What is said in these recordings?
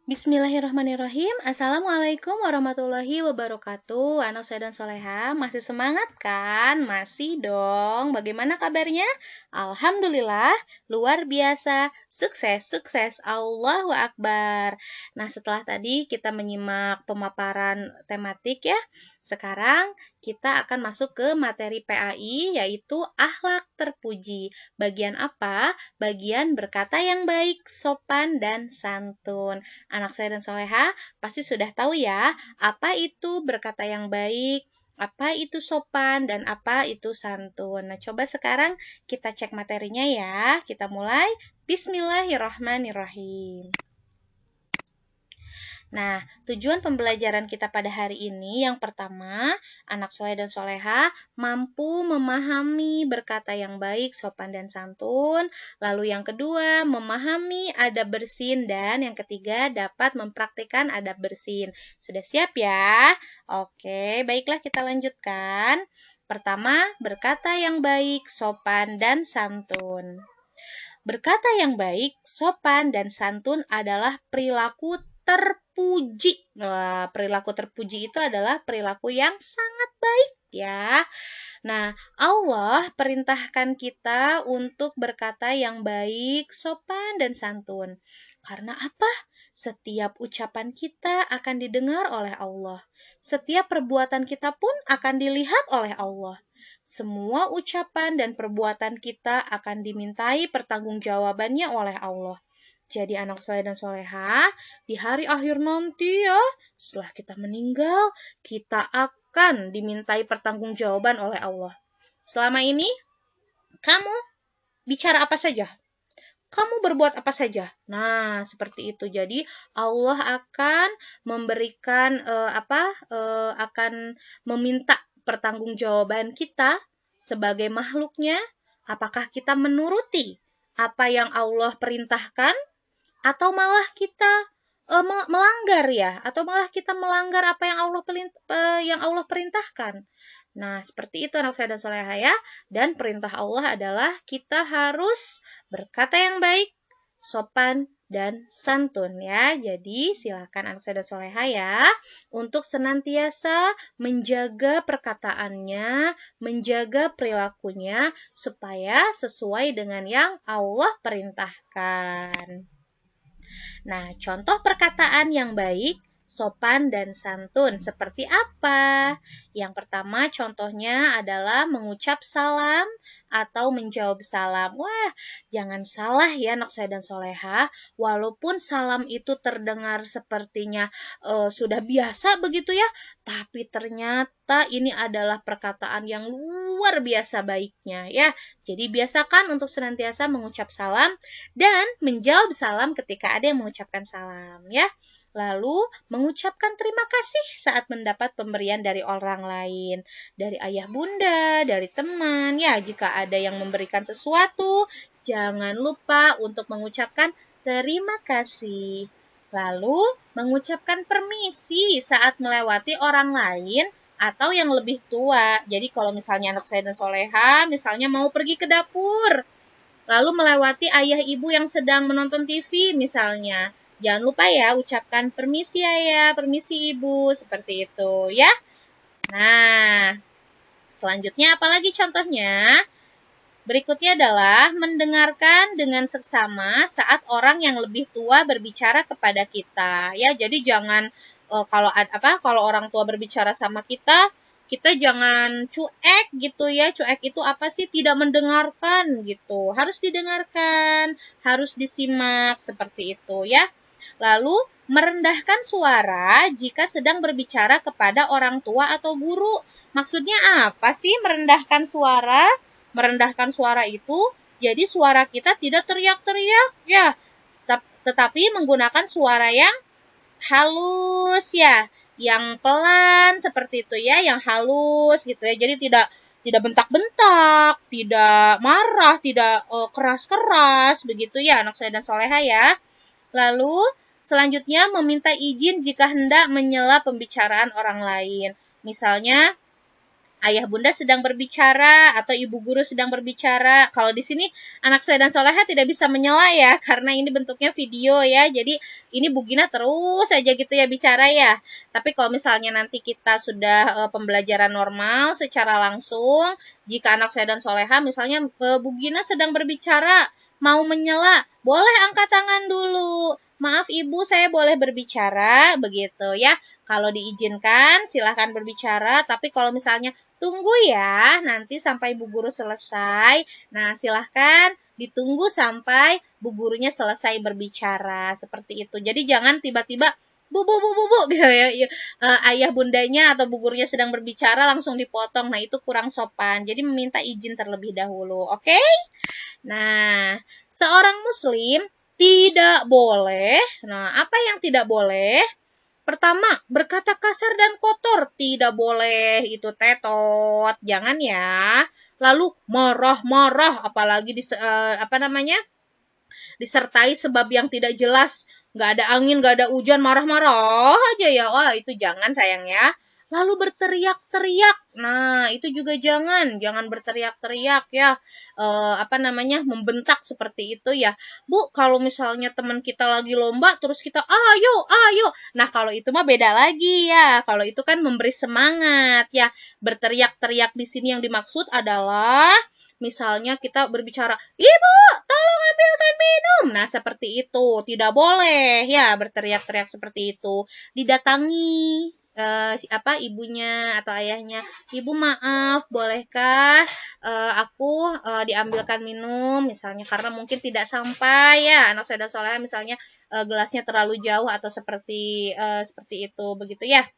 Bismillahirrahmanirrahim. Assalamualaikum warahmatullahi wabarakatuh. Anak saya dan soleha, masih semangat kan? Masih dong. Bagaimana kabarnya? Alhamdulillah, luar biasa. Sukses, sukses. Allahu Akbar. Nah, setelah tadi kita menyimak pemaparan tematik ya. Sekarang kita akan masuk ke materi PAI, yaitu akhlak terpuji. Bagian apa? Bagian berkata yang baik, sopan, dan santun. Anak saya dan soleha pasti sudah tahu ya, apa itu berkata yang baik, apa itu sopan, dan apa itu santun. Nah, coba sekarang kita cek materinya ya. Kita mulai. Bismillahirrahmanirrahim. Nah, tujuan pembelajaran kita pada hari ini yang pertama, anak soleh dan soleha mampu memahami berkata yang baik, sopan, dan santun. Lalu yang kedua, memahami adab bersin. Dan yang ketiga, dapat mempraktikkan adab bersin. Sudah siap ya? Oke, baiklah kita lanjutkan. Pertama, berkata yang baik, sopan, dan santun. Berkata yang baik, sopan, dan santun adalah perilaku terpuji. Nah, perilaku terpuji itu adalah perilaku yang sangat baik ya. Nah, Allah perintahkan kita untuk berkata yang baik, sopan, dan santun. Karena apa? Setiap ucapan kita akan didengar oleh Allah. Setiap perbuatan kita pun akan dilihat oleh Allah. Semua ucapan dan perbuatan kita akan dimintai pertanggungjawabannya oleh Allah. Jadi anak soleh dan soleha, di hari akhir nanti ya, setelah kita meninggal, kita akan dimintai pertanggungjawaban oleh Allah. Selama ini, kamu bicara apa saja? Kamu berbuat apa saja? Nah, seperti itu. Jadi Allah akan memberikan akan meminta pertanggungjawaban kita sebagai makhluknya. Apakah kita menuruti apa yang Allah perintahkan atau malah kita melanggar ya? Atau malah kita melanggar apa yang Allah perintahkan? Nah, seperti itu anak saya dan soleha ya. Dan perintah Allah adalah kita harus berkata yang baik, sopan, dan santun ya. Jadi silakan anak saya dan soleha ya untuk senantiasa menjaga perkataannya, menjaga perilakunya supaya sesuai dengan yang Allah perintahkan. Nah, contoh perkataan yang baik, sopan, dan santun seperti apa? Yang pertama contohnya adalah mengucap salam atau menjawab salam. Wah, jangan salah ya anak saya dan soleha. Walaupun salam itu terdengar sepertinya sudah biasa begitu ya, tapi ternyata ini adalah perkataan yang luar biasa baiknya ya. Jadi biasakan untuk senantiasa mengucap salam dan menjawab salam ketika ada yang mengucapkan salam ya. Lalu mengucapkan terima kasih saat mendapat pemberian dari orang lain, dari ayah bunda, dari teman ya. Jika ada yang memberikan sesuatu, jangan lupa untuk mengucapkan terima kasih. Lalu mengucapkan permisi saat melewati orang lain atau yang lebih tua. Jadi kalau misalnya anak saya dan soleha misalnya mau pergi ke dapur, lalu melewati ayah ibu yang sedang menonton TV misalnya. Jangan lupa ya, ucapkan permisi ayah, permisi ibu, seperti itu ya. Nah, selanjutnya apalagi contohnya? Berikutnya adalah mendengarkan dengan seksama saat orang yang lebih tua berbicara kepada kita. Ya, jadi jangan kalau orang tua berbicara sama kita, kita jangan cuek gitu ya. Cuek itu apa sih? Tidak mendengarkan gitu. Harus didengarkan, harus disimak seperti itu ya. Lalu merendahkan suara jika sedang berbicara kepada orang tua atau guru. Maksudnya apa sih merendahkan suara? Merendahkan suara itu jadi suara kita tidak teriak-teriak ya, tetapi menggunakan suara yang halus ya, yang pelan seperti itu ya, yang halus gitu ya. Jadi tidak bentak-bentak, tidak marah, tidak keras-keras begitu ya anak saya dan soleha ya. Lalu selanjutnya meminta izin jika hendak menyela pembicaraan orang lain. Misalnya ayah bunda sedang berbicara atau ibu guru sedang berbicara. Kalau di sini anak soleh dan soleha tidak bisa menyela ya, karena ini bentuknya video ya. Jadi ini Bu Gina terus aja gitu ya bicara ya. Tapi kalau misalnya nanti kita sudah pembelajaran normal secara langsung, jika anak soleh dan soleha misalnya Bu Gina sedang berbicara, mau menyela, boleh angkat tangan dulu. Maaf ibu, saya boleh berbicara, begitu ya. Kalau diizinkan, silahkan berbicara. Tapi kalau misalnya tunggu ya, nanti sampai bu guru selesai. Nah, silahkan ditunggu sampai bu gurunya selesai berbicara. Seperti itu. Jadi jangan tiba-tiba bu gitu ya. Ayah bundanya atau bu gurunya sedang berbicara langsung dipotong. Nah, itu kurang sopan. Jadi meminta izin terlebih dahulu. Oke? Nah, seorang muslim tidak boleh. Nah, apa yang tidak boleh? Pertama, berkata kasar dan kotor, tidak boleh, itu tetot, jangan ya. Lalu marah-marah, apalagi disertai sebab yang tidak jelas, nggak ada angin, nggak ada hujan, marah-marah aja ya. Wah, itu jangan sayang ya. Lalu berteriak-teriak. Nah, itu juga jangan berteriak-teriak ya. Membentak seperti itu ya. Bu, kalau misalnya teman kita lagi lomba terus kita ayo, ayo. Nah, kalau itu mah beda lagi ya. Kalau itu kan memberi semangat ya. Berteriak-teriak di sini yang dimaksud adalah misalnya kita berbicara, "Ibu, tolong ambilkan minum." Nah, seperti itu. Tidak boleh ya berteriak-teriak seperti itu. Didatangi ibunya atau ayahnya, "Ibu maaf, bolehkah aku diambilkan minum?" Misalnya karena mungkin tidak sampai ya anak saya dan soleha misalnya gelasnya terlalu jauh atau seperti itu begitu ya.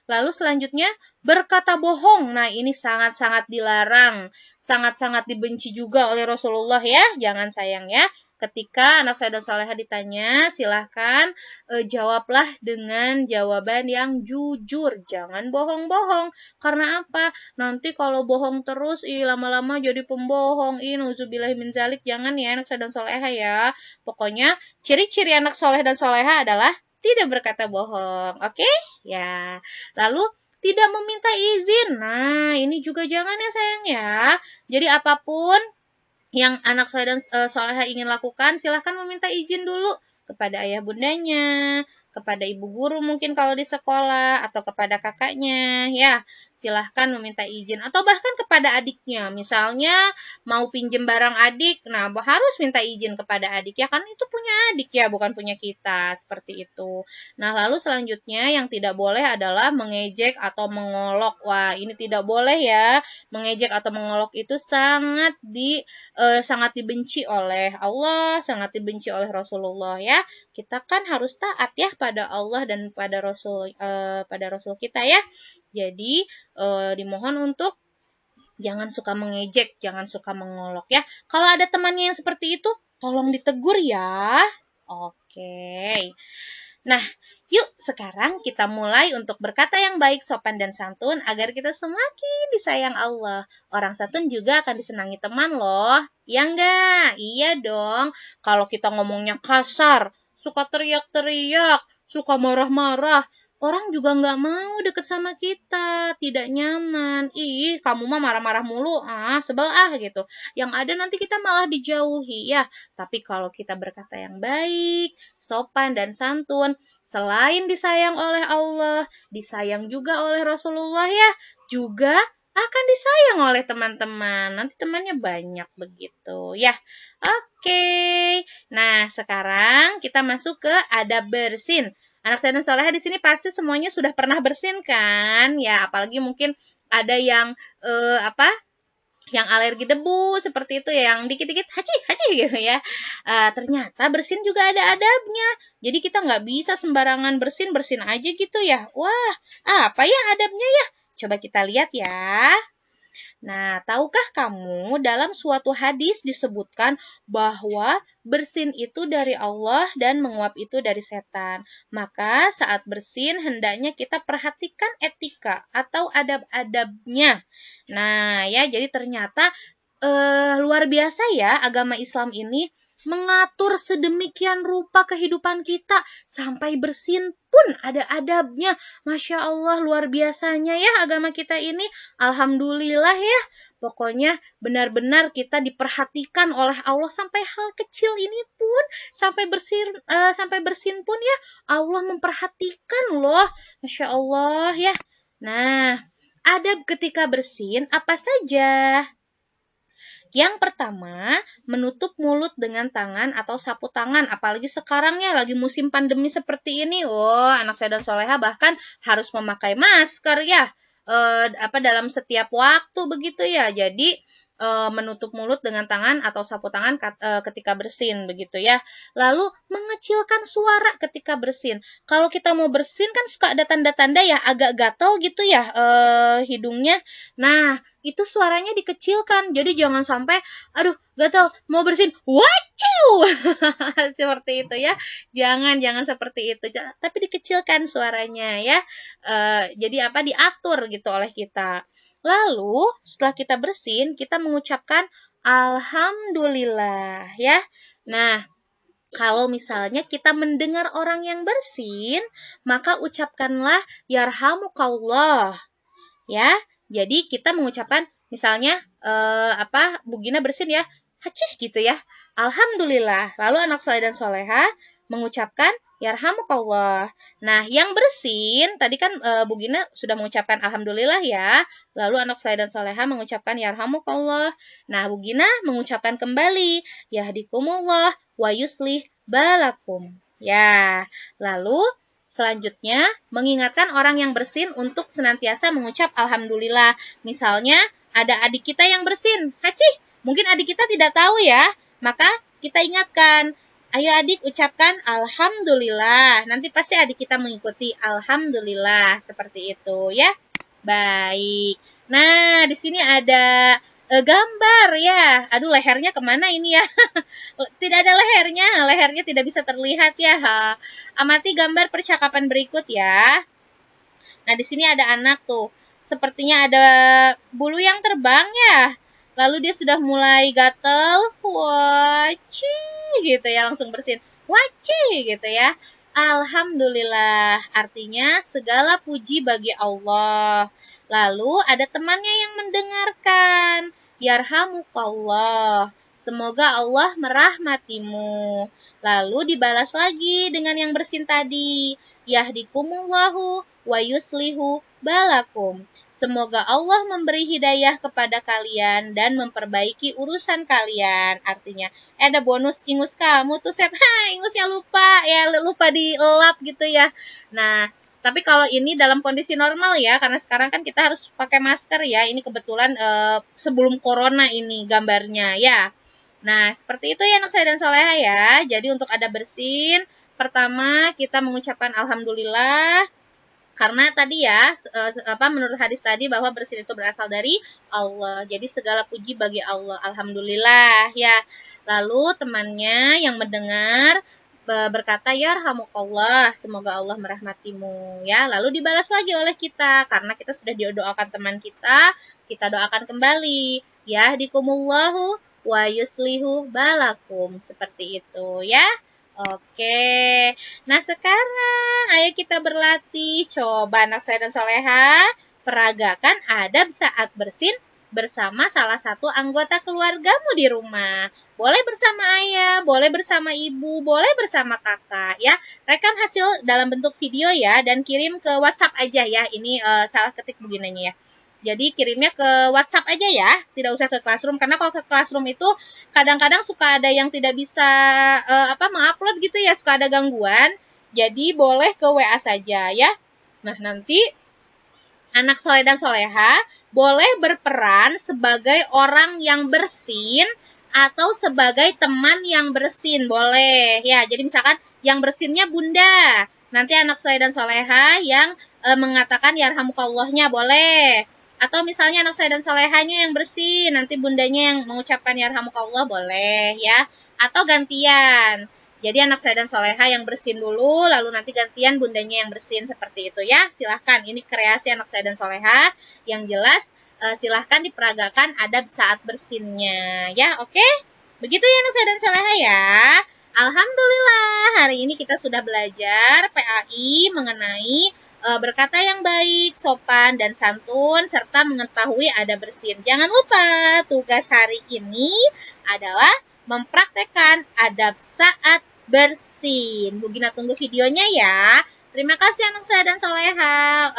Lalu selanjutnya berkata bohong. Nah, ini sangat-sangat dilarang, sangat-sangat dibenci juga oleh Rasulullah ya. Jangan sayang ya. Ketika anak saya dan soleha ditanya, silahkan jawablah dengan jawaban yang jujur. Jangan bohong-bohong. Karena apa? Nanti kalau bohong terus, lama-lama jadi pembohong. Nauzubillah min zalik. Jangan ya anak saya dan soleha ya. Pokoknya ciri-ciri anak soleh dan soleha adalah tidak berkata bohong. Oke? Ya. Lalu tidak meminta izin. Nah, ini juga jangan ya sayang ya. Jadi apapun yang anak soleh dan soleha ingin lakukan, silahkan meminta izin dulu kepada ayah bundanya, kepada ibu guru mungkin kalau di sekolah, atau kepada kakaknya, ya. Silahkan meminta izin. Atau bahkan kepada adiknya. Misalnya mau pinjem barang adik, nah harus minta izin kepada adik ya, kan itu punya adik ya, bukan punya kita, seperti itu. Nah, lalu selanjutnya yang tidak boleh adalah mengejek atau mengolok. Wah, ini tidak boleh ya. Mengejek atau mengolok itu sangat dibenci oleh Allah, sangat dibenci oleh Rasulullah ya. Kita kan harus taat ya pada Allah dan pada Rasul kita ya. Jadi dimohon untuk jangan suka mengejek, jangan suka mengolok ya. Kalau ada temannya yang seperti itu, tolong ditegur ya. Oke. Nah, yuk sekarang kita mulai untuk berkata yang baik, sopan, dan santun agar kita semakin disayang Allah. Orang santun juga akan disenangi teman loh. Ya enggak? Iya dong. Kalau kita ngomongnya kasar, suka teriak-teriak, suka marah-marah, orang juga nggak mau deket sama kita, tidak nyaman. Ih, kamu mah marah-marah mulu, sebel gitu. Yang ada nanti kita malah dijauhi ya. Tapi kalau kita berkata yang baik, sopan dan santun, selain disayang oleh Allah, disayang juga oleh Rasulullah ya, juga akan disayang oleh teman-teman. Nanti temannya banyak begitu ya. Oke. Nah, sekarang kita masuk ke adab bersin. Anak saya dan soleha di sini pasti semuanya sudah pernah bersin kan? Ya, apalagi mungkin ada yang yang alergi debu seperti itu ya, yang dikit-dikit haji gitu ya. Ternyata bersin juga ada adabnya. Jadi kita nggak bisa sembarangan bersin aja gitu ya. Wah, apa ya adabnya ya? Coba kita lihat ya. Nah, tahukah kamu dalam suatu hadis disebutkan bahwa bersin itu dari Allah dan menguap itu dari setan. Maka saat bersin hendaknya kita perhatikan etika atau adab-adabnya. Nah, ya jadi ternyata luar biasa ya agama Islam ini mengatur sedemikian rupa kehidupan kita. Sampai bersin pun ada adabnya. Masya Allah, luar biasanya ya agama kita ini. Alhamdulillah ya. Pokoknya benar-benar kita diperhatikan oleh Allah sampai hal kecil ini pun, sampai bersin pun ya Allah memperhatikan loh. Masya Allah ya. Nah, adab ketika bersin apa saja? Yang pertama, menutup mulut dengan tangan atau sapu tangan. Apalagi sekarang ya, lagi musim pandemi seperti ini. Oh, anak saya dan soleha bahkan harus memakai masker ya. Dalam setiap waktu begitu ya. Jadi, menutup mulut dengan tangan atau sapu tangan ketika bersin begitu ya. Lalu mengecilkan suara ketika bersin. Kalau kita mau bersin kan suka ada tanda-tanda ya agak gatal gitu ya hidungnya. Nah, itu suaranya dikecilkan. Jadi jangan sampai aduh gatal mau bersin. Waciu. Seperti itu ya. Jangan seperti itu. Tapi dikecilkan suaranya ya. Jadi diatur gitu oleh kita. Lalu setelah kita bersin, kita mengucapkan alhamdulillah ya. Nah, kalau misalnya kita mendengar orang yang bersin, maka ucapkanlah yarhamukallah. Ya. Jadi kita mengucapkan misalnya Bu Gina bersin ya, hacih gitu ya. Alhamdulillah. Lalu anak soleh dan soleha mengucapkan yarhamukallah. Nah, yang bersin tadi kan Bu Gina sudah mengucapkan alhamdulillah ya. Lalu anak soleh dan soleha mengucapkan yarhamukallah. Nah, Bu Gina mengucapkan kembali yahdikumullah wa yuslih balakum. Ya. Lalu selanjutnya, mengingatkan orang yang bersin untuk senantiasa mengucap alhamdulillah. Misalnya, ada adik kita yang bersin. Hacih, mungkin adik kita tidak tahu ya. Maka kita ingatkan, ayo adik ucapkan alhamdulillah. Nanti pasti adik kita mengikuti alhamdulillah. Seperti itu ya. Baik. Nah, di sini ada gambar ya. Aduh, lehernya kemana ini ya? Tidak ada lehernya tidak bisa terlihat ya. Amati gambar percakapan berikut ya. Nah, di sini ada anak tuh. Sepertinya ada bulu yang terbang ya. Lalu dia sudah mulai gatel. Waci gitu ya, langsung bersin. Waci gitu ya. Alhamdulillah, artinya segala puji bagi Allah. Lalu ada temannya yang mendengarkan. Yarhamukallah. Semoga Allah merahmatimu. Lalu dibalas lagi dengan yang bersin tadi. Yahdikumullahu wa yuslihu balakum. Semoga Allah memberi hidayah kepada kalian dan memperbaiki urusan kalian. Artinya, ada bonus ingus kamu tuh, Sep. Ingusnya lupa dielap gitu ya. Nah, tapi kalau ini dalam kondisi normal ya, karena sekarang kan kita harus pakai masker ya. Ini kebetulan sebelum corona ini gambarnya ya. Nah, seperti itu ya anak saya dan soleha ya. Jadi untuk ada bersin, pertama kita mengucapkan alhamdulillah. Karena tadi ya, menurut hadis tadi bahwa bersin itu berasal dari Allah. Jadi segala puji bagi Allah. Alhamdulillah ya. Lalu temannya yang mendengar berkata yarhamukallah, semoga Allah merahmatimu ya. Lalu dibalas lagi oleh kita karena kita sudah didoakan teman kita doakan kembali. Yahdikumullahu wa yuslihu balakum. Seperti itu ya. Oke, nah sekarang ayo kita berlatih. Coba anak saya dan soleha, peragakan adab saat bersin bersama salah satu anggota keluargamu di rumah. Boleh bersama ayah, boleh bersama ibu, boleh bersama kakak ya. Rekam hasil dalam bentuk video ya dan kirim ke WhatsApp aja ya. Ini salah ketik begininya ya. Jadi kirimnya ke WhatsApp aja ya, tidak usah ke Classroom. Karena kalau ke Classroom itu kadang-kadang suka ada yang tidak bisa mengupload gitu ya, suka ada gangguan. Jadi boleh ke WA saja ya. Nah, nanti anak soleh dan soleha boleh berperan sebagai orang yang bersin atau sebagai teman yang bersin. Boleh ya, jadi misalkan yang bersinnya bunda. Nanti anak soleh dan soleha yang mengatakan yarhamukallahnya boleh. Atau misalnya anak saya dan solehanya yang bersin, nanti bundanya yang mengucapkan yarhamukallah boleh ya. Atau gantian. Jadi anak saya dan soleha yang bersin dulu, lalu nanti gantian bundanya yang bersin seperti itu ya. Silahkan, ini kreasi anak saya dan soleha. Yang jelas silahkan diperagakan adab saat bersinnya ya, oke? Begitu ya anak saya dan soleha ya. Alhamdulillah, hari ini kita sudah belajar PAI mengenai berkata yang baik, sopan, dan santun, serta mengetahui adab bersin. Jangan lupa, tugas hari ini adalah mempraktekkan adab saat bersin. Bu Gina tunggu videonya ya. Terima kasih anak saya dan soleha.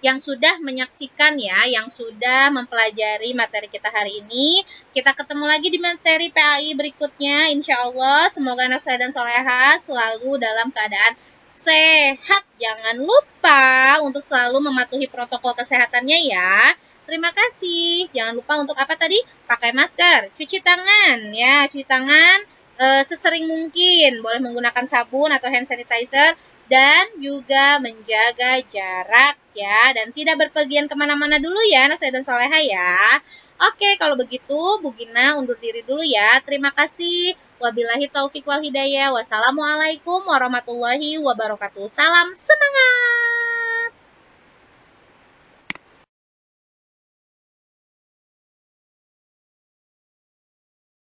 Yang sudah menyaksikan ya, yang sudah mempelajari materi kita hari ini. Kita ketemu lagi di materi PAI berikutnya, insya Allah. Semoga anak saya dan soleha selalu dalam keadaan sehat. Jangan lupa untuk selalu mematuhi protokol kesehatannya ya. Terima kasih. Jangan lupa untuk apa tadi? Pakai masker, cuci tangan ya, cuci tangan sesering mungkin. Boleh menggunakan sabun atau hand sanitizer. Dan juga menjaga jarak ya. Dan tidak berpergian kemana-mana dulu ya anak saya dan soleha ya. Oke, kalau begitu Bu Gina undur diri dulu ya. Terima kasih. Wabillahi taufik wal hidayah. Wassalamualaikum warahmatullahi wabarakatuh. Salam semangat.